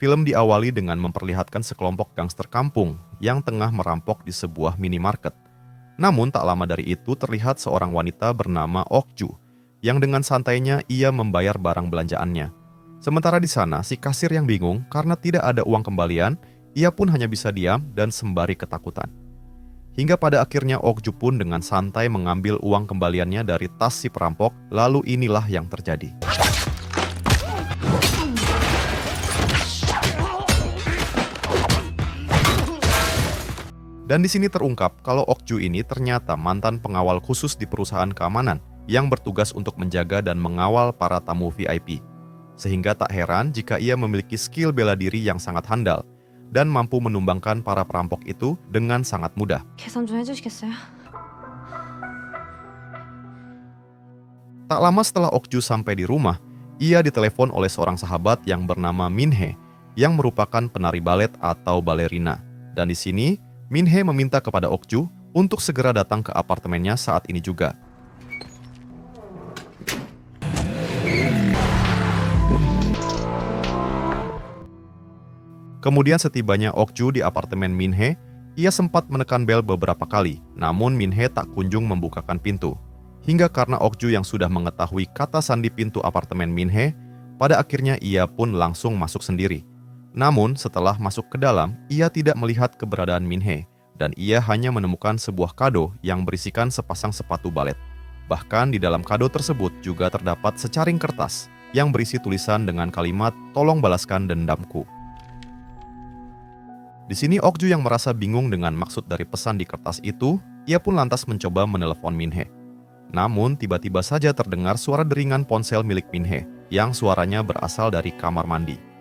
Film diawali dengan memperlihatkan sekelompok gangster kampung yang tengah merampok di sebuah minimarket. Namun tak lama dari itu terlihat seorang wanita bernama Okju yang dengan santainya ia membayar barang belanjaannya. Sementara di sana si kasir yang bingung karena tidak ada uang kembalian, ia pun hanya bisa diam dan sembari ketakutan. Hingga pada akhirnya Okju pun dengan santai mengambil uang kembaliannya dari tas si perampok, lalu inilah yang terjadi. Dan di sini terungkap kalau Okju ini ternyata mantan pengawal khusus di perusahaan keamanan yang bertugas untuk menjaga dan mengawal para tamu VIP. Sehingga tak heran jika ia memiliki skill bela diri yang sangat handal dan mampu menumbangkan para perampok itu dengan sangat mudah. 계산 좀 해주시겠어요? Tak lama setelah Okju sampai di rumah, ia ditelepon oleh seorang sahabat yang bernama Minhe yang merupakan penari balet atau balerina. Dan di sini Minhe meminta kepada Okju untuk segera datang ke apartemennya saat ini juga. Kemudian setibanya Okju di apartemen Minhe, ia sempat menekan bel beberapa kali, namun Minhe tak kunjung membukakan pintu. Hingga karena Okju yang sudah mengetahui kata sandi pintu apartemen Minhe, pada akhirnya ia pun langsung masuk sendiri. Namun setelah masuk ke dalam, ia tidak melihat keberadaan Minhe, dan ia hanya menemukan sebuah kado yang berisikan sepasang sepatu balet. Bahkan di dalam kado tersebut juga terdapat secaring kertas yang berisi tulisan dengan kalimat "Tolong balaskan dendamku". Di sini Okju yang merasa bingung dengan maksud dari pesan di kertas itu, ia pun lantas mencoba menelepon Minhe. Namun tiba-tiba saja terdengar suara deringan ponsel milik Minhe yang suaranya berasal dari kamar mandi.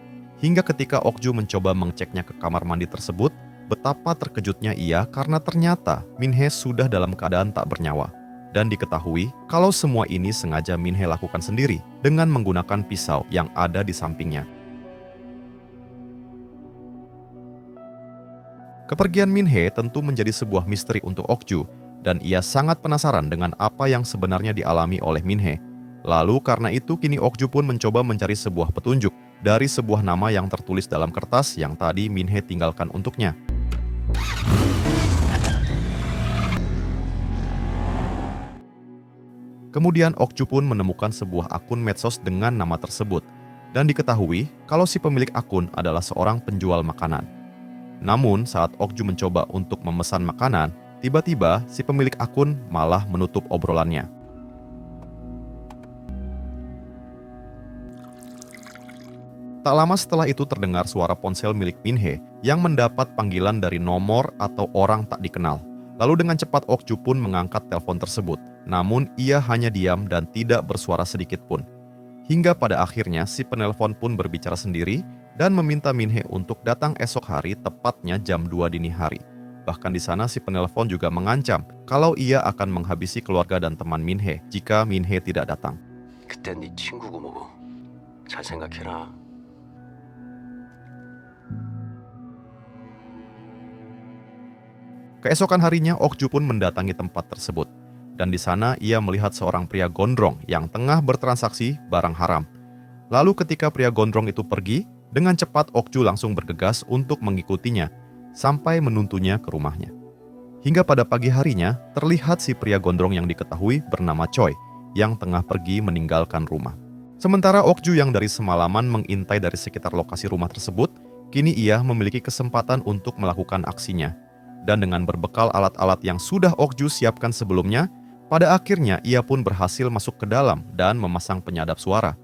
Hingga ketika Okju mencoba mengeceknya ke kamar mandi tersebut, betapa terkejutnya ia karena ternyata Minhe sudah dalam keadaan tak bernyawa. Dan diketahui kalau semua ini sengaja Minhe lakukan sendiri dengan menggunakan pisau yang ada di sampingnya. Kepergian Minhe tentu menjadi sebuah misteri untuk Okju, dan ia sangat penasaran dengan apa yang sebenarnya dialami oleh Minhe. Lalu karena itu kini Okju pun mencoba mencari sebuah petunjuk dari sebuah nama yang tertulis dalam kertas yang tadi Minhe tinggalkan untuknya. Kemudian Okju pun menemukan sebuah akun medsos dengan nama tersebut, dan diketahui kalau si pemilik akun adalah seorang penjual makanan. Namun saat Okju mencoba untuk memesan makanan, tiba-tiba si pemilik akun malah menutup obrolannya. Tak lama setelah itu terdengar suara ponsel milik Minhe yang mendapat panggilan dari nomor atau orang tak dikenal. Lalu dengan cepat Okju pun mengangkat telepon tersebut, namun ia hanya diam dan tidak bersuara sedikit pun. Hingga pada akhirnya si penelpon pun berbicara sendiri dan meminta Minhe untuk datang esok hari tepatnya jam 2 dini hari. Bahkan di sana si penelpon juga mengancam kalau ia akan menghabisi keluarga dan teman Minhe jika Minhe tidak datang. 그때 네 친구고 뭐고 잘 생각해라. Keesokan harinya Okju pun mendatangi tempat tersebut. Dan di sana ia melihat seorang pria gondrong yang tengah bertransaksi barang haram. Lalu ketika pria gondrong itu pergi, dengan cepat Okju langsung bergegas untuk mengikutinya sampai menuntunnya ke rumahnya. Hingga pada pagi harinya terlihat si pria gondrong yang diketahui bernama Choi yang tengah pergi meninggalkan rumah. Sementara Okju yang dari semalaman mengintai dari sekitar lokasi rumah tersebut, kini ia memiliki kesempatan untuk melakukan aksinya. Dan dengan berbekal alat-alat yang sudah Okju siapkan sebelumnya, pada akhirnya ia pun berhasil masuk ke dalam dan memasang penyadap suara.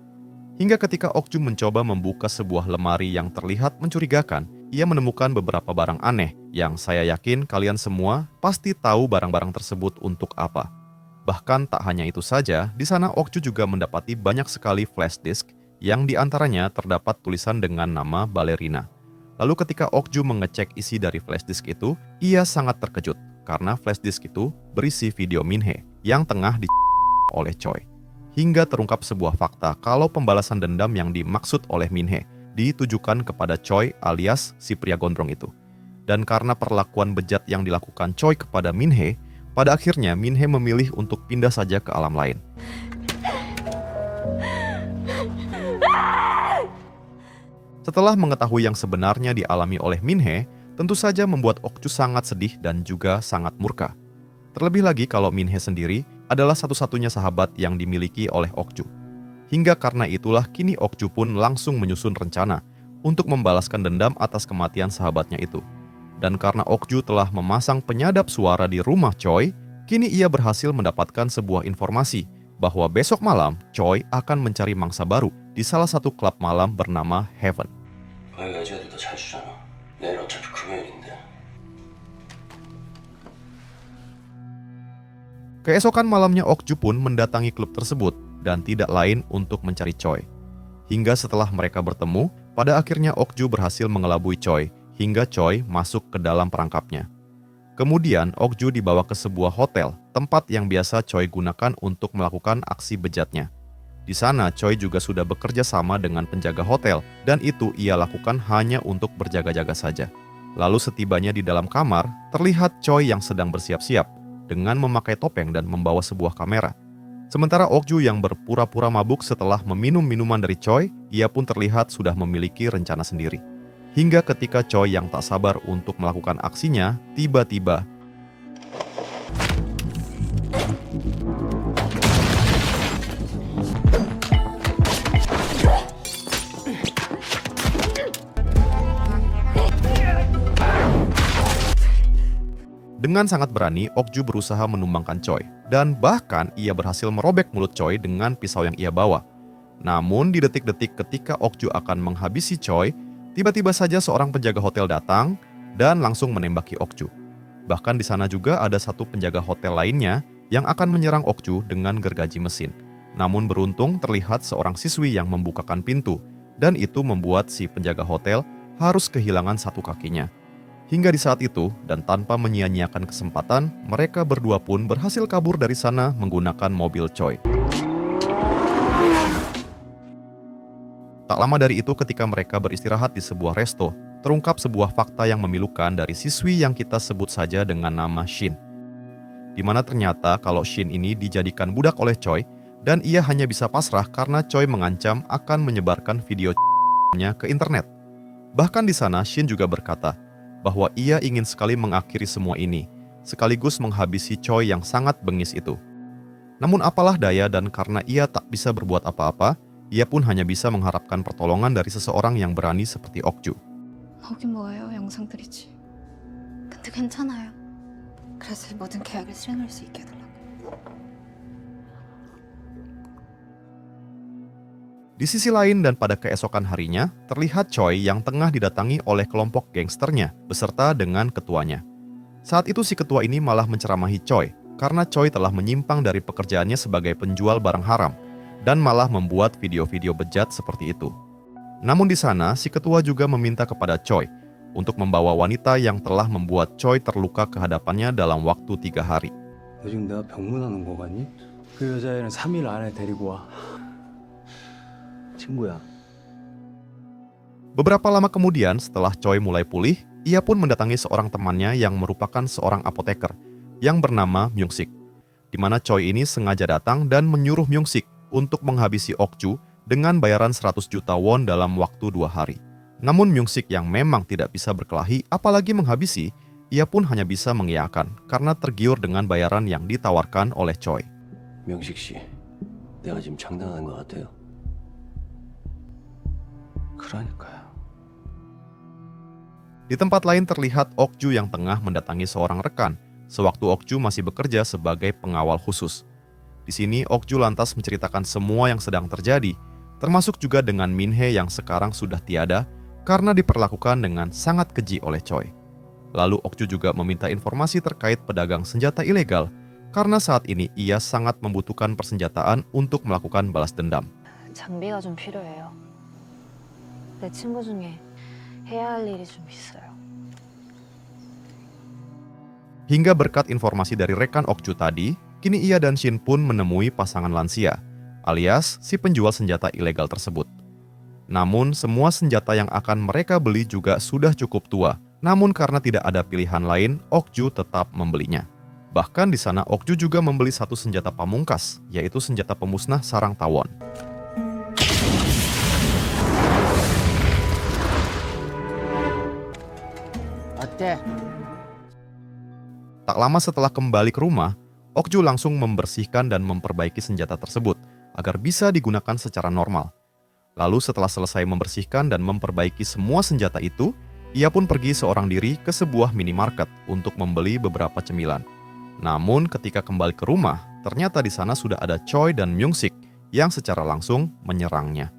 Hingga ketika Okju mencoba membuka sebuah lemari yang terlihat mencurigakan, ia menemukan beberapa barang aneh yang saya yakin kalian semua pasti tahu barang-barang tersebut untuk apa. Bahkan tak hanya itu saja, di sana Okju juga mendapati banyak sekali flash disk yang diantaranya terdapat tulisan dengan nama balerina. Lalu ketika Okju mengecek isi dari flash disk itu, ia sangat terkejut karena flash disk itu berisi video Minhe yang tengah oleh Choi. Hingga terungkap sebuah fakta kalau pembalasan dendam yang dimaksud oleh Minhe ditujukan kepada Choi alias si pria gondrong itu. Dan karena perlakuan bejat yang dilakukan Choi kepada Minhe, pada akhirnya Minhe memilih untuk pindah saja ke alam lain. Setelah mengetahui yang sebenarnya dialami oleh Minhe, tentu saja membuat Okju sangat sedih dan juga sangat murka. Terlebih lagi kalau Minhe sendiri adalah satu-satunya sahabat yang dimiliki oleh Okju. Hingga karena itulah kini Okju pun langsung menyusun rencana untuk membalaskan dendam atas kematian sahabatnya itu. Dan karena Okju telah memasang penyadap suara di rumah Choi, kini ia berhasil mendapatkan sebuah informasi bahwa besok malam Choi akan mencari mangsa baru di salah satu klub malam bernama Heaven. 여자들이 더 잘 주잖아. 내일 어차피 금요일인데. Keesokan malamnya Okju pun mendatangi klub tersebut dan tidak lain untuk mencari Choi. Hingga setelah mereka bertemu, pada akhirnya Okju berhasil mengelabui Choi hingga Choi masuk ke dalam perangkapnya. Kemudian Okju dibawa ke sebuah hotel, tempat yang biasa Choi gunakan untuk melakukan aksi bejatnya. Di sana Choi juga sudah bekerja sama dengan penjaga hotel dan itu ia lakukan hanya untuk berjaga-jaga saja. Lalu setibanya di dalam kamar, terlihat Choi yang sedang bersiap-siap dengan memakai topeng dan membawa sebuah kamera. Sementara Okju yang berpura-pura mabuk setelah meminum minuman dari Choi, ia pun terlihat sudah memiliki rencana sendiri. Hingga ketika Choi yang tak sabar untuk melakukan aksinya, tiba-tiba dengan sangat berani, Okju berusaha menumbangkan Choi, dan bahkan ia berhasil merobek mulut Choi dengan pisau yang ia bawa. Namun di detik-detik ketika Okju akan menghabisi Choi, tiba-tiba saja seorang penjaga hotel datang dan langsung menembaki Okju. Bahkan di sana juga ada satu penjaga hotel lainnya yang akan menyerang Okju dengan gergaji mesin. Namun beruntung terlihat seorang siswi yang membukakan pintu, dan itu membuat si penjaga hotel harus kehilangan satu kakinya. Hingga di saat itu, dan tanpa menyia-nyiakan kesempatan, mereka berdua pun berhasil kabur dari sana menggunakan mobil Choi. Tak lama dari itu ketika mereka beristirahat di sebuah resto, terungkap sebuah fakta yang memilukan dari siswi yang kita sebut saja dengan nama Shin. Di mana ternyata kalau Shin ini dijadikan budak oleh Choi, dan ia hanya bisa pasrah karena Choi mengancam akan menyebarkan video-nya ke internet. Bahkan di sana Shin juga berkata, bahwa ia ingin sekali mengakhiri semua ini, sekaligus menghabisi Choi yang sangat bengis itu. Namun apalah daya dan karena ia tak bisa berbuat apa-apa, ia pun hanya bisa mengharapkan pertolongan dari seseorang yang berani seperti Okju. 거긴 뭐예요? 영상들이지. 근데 괜찮아요. 그래서 모든 계약을 실행할 수 있게 해달라고. Di sisi lain dan pada keesokan harinya, terlihat Choi yang tengah didatangi oleh kelompok gangsternya beserta dengan ketuanya. Saat itu si ketua ini malah menceramahi Choi karena Choi telah menyimpang dari pekerjaannya sebagai penjual barang haram dan malah membuat video-video bejat seperti itu. Namun di sana si ketua juga meminta kepada Choi untuk membawa wanita yang telah membuat Choi terluka ke hadapannya dalam waktu 3 hari. 너 지금 내가 병문안 온 거 같니? 그 여자애는 3일 안에 데리고 와. 친구야. Beberapa lama kemudian setelah Choi mulai pulih, ia pun mendatangi seorang temannya yang merupakan seorang apoteker yang bernama Myung-sik. Di mana Choi ini sengaja datang dan menyuruh Myung-sik untuk menghabisi Okju dengan bayaran 100 juta won dalam waktu 2 hari. Namun Myung-sik yang memang tidak bisa berkelahi apalagi menghabisi, ia pun hanya bisa mengiyakan karena tergiur dengan bayaran yang ditawarkan oleh Choi. 명식 씨, 내가 지금 장난하는 것 같아요. 그러니까요. Di tempat lain terlihat Okju yang tengah mendatangi seorang rekan, sewaktu Okju masih bekerja sebagai pengawal khusus. Di sini Okju lantas menceritakan semua yang sedang terjadi, termasuk juga dengan Minhe yang sekarang sudah tiada karena diperlakukan dengan sangat keji oleh Choi. Lalu Okju juga meminta informasi terkait pedagang senjata ilegal, karena saat ini ia sangat membutuhkan persenjataan untuk melakukan balas dendam. 장비가 좀 필요해요. 내 친구 중에 해야 할 일이 좀 있어요. Hingga berkat informasi dari rekan Okju tadi, kini ia dan Shin pun menemui pasangan lansia, alias si penjual senjata ilegal tersebut. Namun semua senjata yang akan mereka beli juga sudah cukup tua, namun karena tidak ada pilihan lain, Okju tetap membelinya. Bahkan di sana Okju juga membeli satu senjata pamungkas, yaitu senjata pemusnah sarang tawon. Tak lama setelah kembali ke rumah, Okju langsung membersihkan dan memperbaiki senjata tersebut agar bisa digunakan secara normal. Lalu setelah selesai membersihkan dan memperbaiki semua senjata itu, ia pun pergi seorang diri ke sebuah minimarket untuk membeli beberapa cemilan. Namun ketika kembali ke rumah, ternyata di sana sudah ada Choi dan Myung-sik yang secara langsung menyerangnya.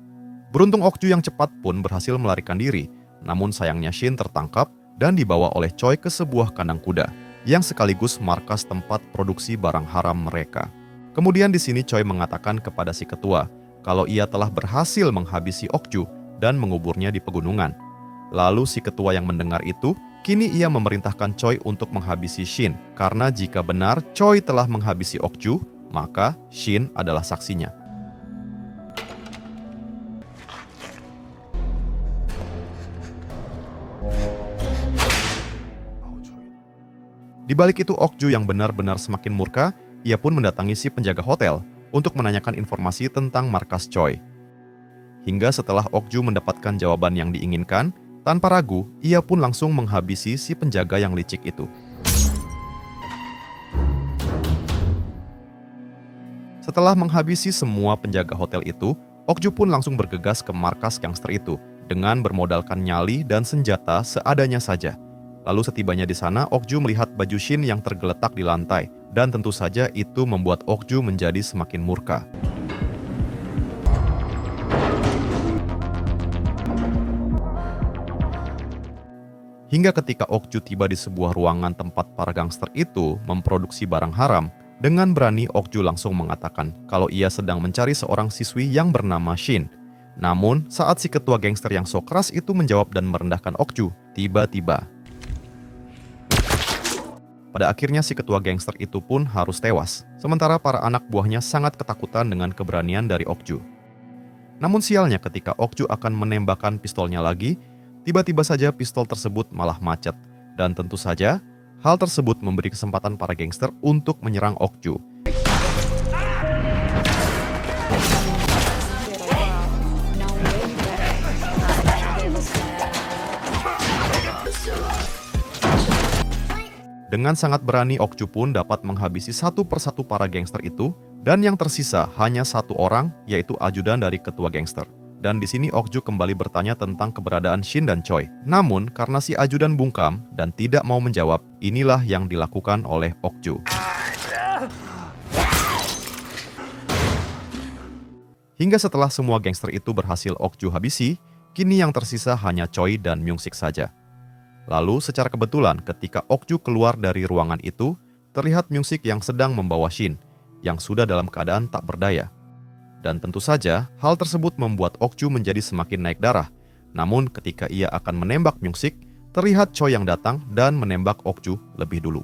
Beruntung Okju yang cepat pun berhasil melarikan diri, namun sayangnya Shin tertangkap dan dibawa oleh Choi ke sebuah kandang kuda yang sekaligus markas tempat produksi barang haram mereka. Kemudian di sini Choi mengatakan kepada si ketua kalau ia telah berhasil menghabisi Okju dan menguburnya di pegunungan. Lalu si ketua yang mendengar itu, kini ia memerintahkan Choi untuk menghabisi Shin, karena jika benar Choi telah menghabisi Okju, maka Shin adalah saksinya. Di balik itu Okju yang benar-benar semakin murka, ia pun mendatangi si penjaga hotel untuk menanyakan informasi tentang markas Choi. Hingga setelah Okju mendapatkan jawaban yang diinginkan, tanpa ragu, ia pun langsung menghabisi si penjaga yang licik itu. Setelah menghabisi semua penjaga hotel itu, Okju pun langsung bergegas ke markas gangster itu dengan bermodalkan nyali dan senjata seadanya saja. Lalu setibanya di sana, Okju melihat baju Shin yang tergeletak di lantai, dan tentu saja itu membuat Okju menjadi semakin murka. Hingga ketika Okju tiba di sebuah ruangan tempat para gangster itu memproduksi barang haram, dengan berani Okju langsung mengatakan kalau ia sedang mencari seorang siswi yang bernama Shin. Namun, saat si ketua gangster yang sok keras itu menjawab dan merendahkan Okju, tiba-tiba pada akhirnya si ketua gangster itu pun harus tewas, sementara para anak buahnya sangat ketakutan dengan keberanian dari Okju. Namun sialnya ketika Okju akan menembakkan pistolnya lagi, tiba-tiba saja pistol tersebut malah macet, dan tentu saja hal tersebut memberi kesempatan para gangster untuk menyerang Okju. Dengan sangat berani, Okju pun dapat menghabisi satu persatu para gangster itu, dan yang tersisa hanya satu orang, yaitu ajudan dari ketua gangster. Dan di sini Okju kembali bertanya tentang keberadaan Shin dan Choi. Namun, karena si ajudan bungkam dan tidak mau menjawab, inilah yang dilakukan oleh Okju. Hingga setelah semua gangster itu berhasil Okju habisi, kini yang tersisa hanya Choi dan Myung-sik saja. Lalu secara kebetulan ketika Okju keluar dari ruangan itu, terlihat Myung-sik yang sedang membawa Shin, yang sudah dalam keadaan tak berdaya. Dan tentu saja, hal tersebut membuat Okju menjadi semakin naik darah. Namun ketika ia akan menembak Myung-sik, terlihat Choi yang datang dan menembak Okju lebih dulu.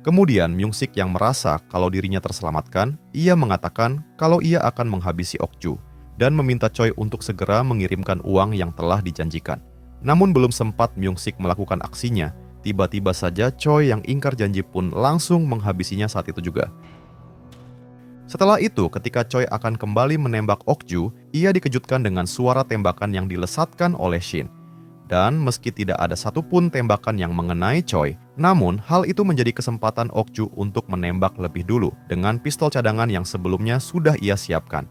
Kemudian Myung-sik yang merasa kalau dirinya terselamatkan, ia mengatakan kalau ia akan menghabisi Okju dan meminta Choi untuk segera mengirimkan uang yang telah dijanjikan. Namun belum sempat Myung-sik melakukan aksinya, tiba-tiba saja Choi yang ingkar janji pun langsung menghabisinya saat itu juga. Setelah itu, ketika Choi akan kembali menembak Okju, ia dikejutkan dengan suara tembakan yang dilesatkan oleh Shin. Dan meski tidak ada satupun tembakan yang mengenai Choi, namun hal itu menjadi kesempatan Okju untuk menembak lebih dulu dengan pistol cadangan yang sebelumnya sudah ia siapkan.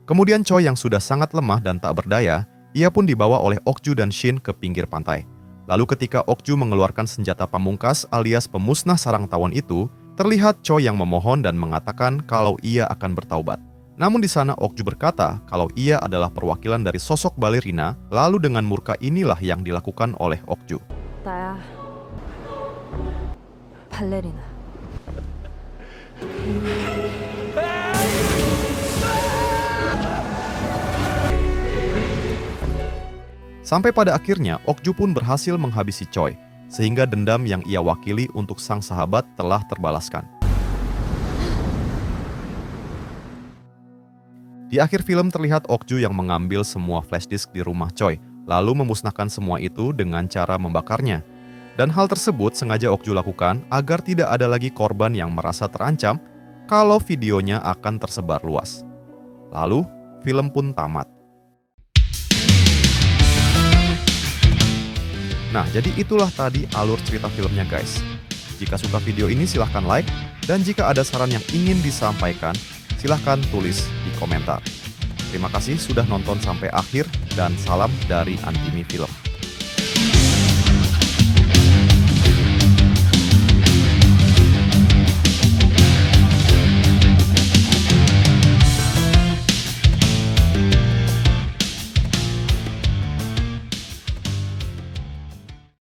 Kemudian Choi yang sudah sangat lemah dan tak berdaya, ia pun dibawa oleh Okju dan Shin ke pinggir pantai. Lalu ketika Okju mengeluarkan senjata pamungkas alias pemusnah sarang tawon itu, terlihat Choi yang memohon dan mengatakan kalau ia akan bertaubat. Namun di sana Okju berkata kalau ia adalah perwakilan dari sosok balerina, lalu dengan murka inilah yang dilakukan oleh Okju. 나야 발레리나. Sampai pada akhirnya, Okju pun berhasil menghabisi Choi, sehingga dendam yang ia wakili untuk sang sahabat telah terbalaskan. Di akhir film terlihat Okju yang mengambil semua flash disk di rumah Choi, lalu memusnahkan semua itu dengan cara membakarnya. Dan hal tersebut sengaja Okju lakukan agar tidak ada lagi korban yang merasa terancam kalau videonya akan tersebar luas. Lalu, film pun tamat. Nah, jadi itulah tadi alur cerita filmnya guys. Jika suka video ini silahkan like, dan jika ada saran yang ingin disampaikan, silahkan tulis di komentar. Terima kasih sudah nonton sampai akhir, dan salam dari Antimi Film.